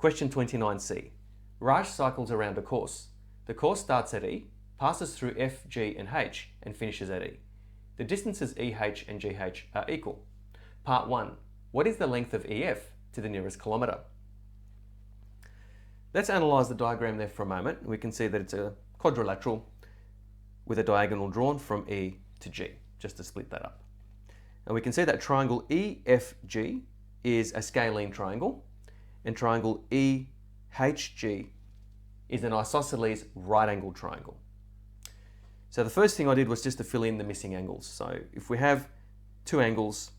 Question 29c. Raj cycles around a course. The course starts at E, passes through F, G and H and finishes at E. The distances EH and GH are equal. Part 1. What is the length of EF to the nearest kilometre? Let's analyse the diagram there for a moment. We can see that it's a quadrilateral with a diagonal drawn from E to G, just to split that up. And we can see that triangle EFG is a scalene triangle, and triangle EHG is an isosceles right-angled triangle. So the first thing I did was just to fill in the missing angles. So if we have two angles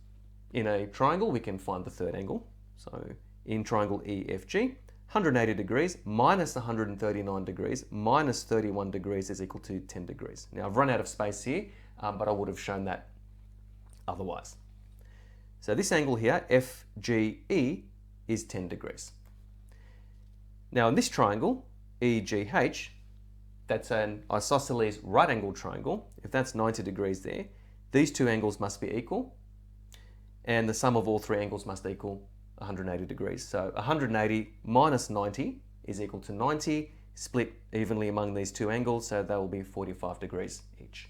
in a triangle, we can find the third angle. So in triangle EFG, 180 degrees minus 139 degrees minus 31 degrees is equal to 10 degrees. Now I've run out of space here, but I would have shown that otherwise. So this angle here, FGE, is 10 degrees. Now in this triangle, EGH, that's an isosceles right-angled triangle. If that's 90 degrees there, these two angles must be equal, and the sum of all three angles must equal 180 degrees. So 180 minus 90 is equal to 90, split evenly among these two angles, so they will be 45 degrees each.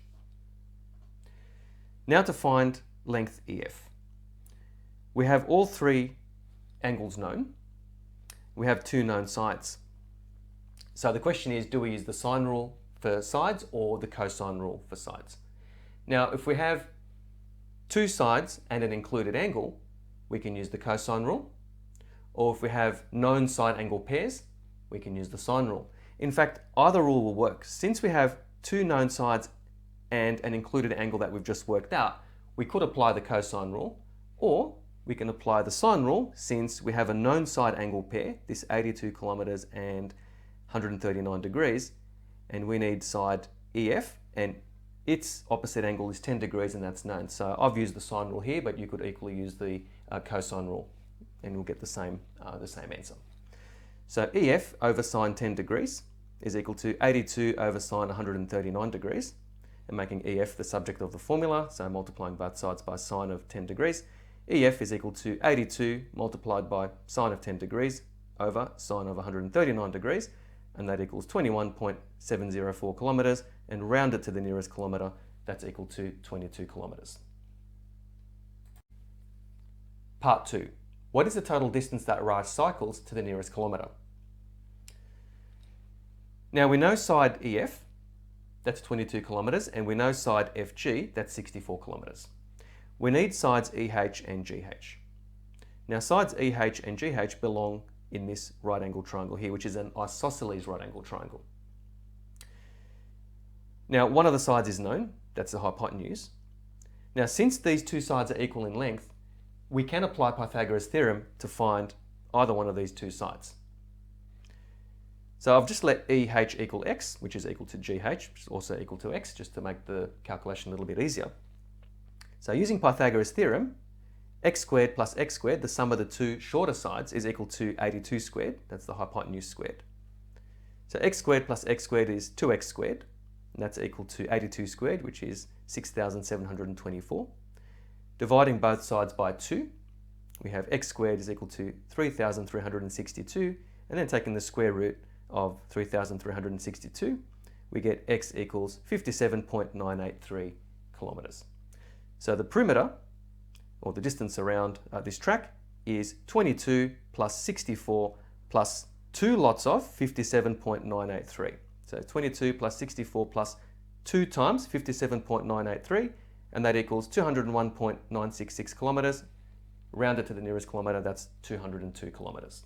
Now to find length EF. We have all three angles known. We have two known sides. So the question is, do we use the sine rule for sides or the cosine rule for sides? Now, if we have two sides and an included angle, we can use the cosine rule. Or if we have known side angle pairs, we can use the sine rule. In fact, either rule will work. Since we have two known sides and an included angle that we've just worked out, we could apply the cosine rule, or we can apply the sine rule since we have a known side angle pair, this 82 kilometers and 139 degrees, and we need side EF, and its opposite angle is 10 degrees, and that's known. So I've used the sine rule here, but you could equally use the cosine rule, and we'll get the same answer. So EF over sine 10 degrees is equal to 82 over sine 139 degrees, and making EF the subject of the formula, so multiplying both sides by sine of 10 degrees, EF is equal to 82 multiplied by sine of 10 degrees over sine of 139 degrees, and that equals 21.704 kilometers, and rounded to the nearest kilometer, that's equal to 22 kilometers. Part 2. What is the total distance that Raj cycles to the nearest kilometer? Now we know side EF, that's 22 kilometers, and we know side FG, that's 64 kilometers. We need sides EH and GH. Now sides EH and GH belong in this right angle triangle here, which is an isosceles right angle triangle. Now one of the sides is known, that's the hypotenuse. Now since these two sides are equal in length, we can apply Pythagoras Theorem to find either one of these two sides. So I've just let EH equal x, which is equal to GH, which is also equal to x, just to make the calculation a little bit easier. So using Pythagoras Theorem, x squared plus x squared, the sum of the two shorter sides, is equal to 82 squared. That's the hypotenuse squared. So x squared plus x squared is 2x squared, and that's equal to 82 squared, which is 6,724. Dividing both sides by 2, we have x squared is equal to 3,362, and then taking the square root of 3,362, we get x equals 57.983 kilometers. So the perimeter, or the distance around this track, is 22 plus 64 plus 2 lots of 57.983. So 22 plus 64 plus 2 times 57.983, and that equals 201.966 kilometers. Rounded to the nearest kilometer, that's 202 kilometers.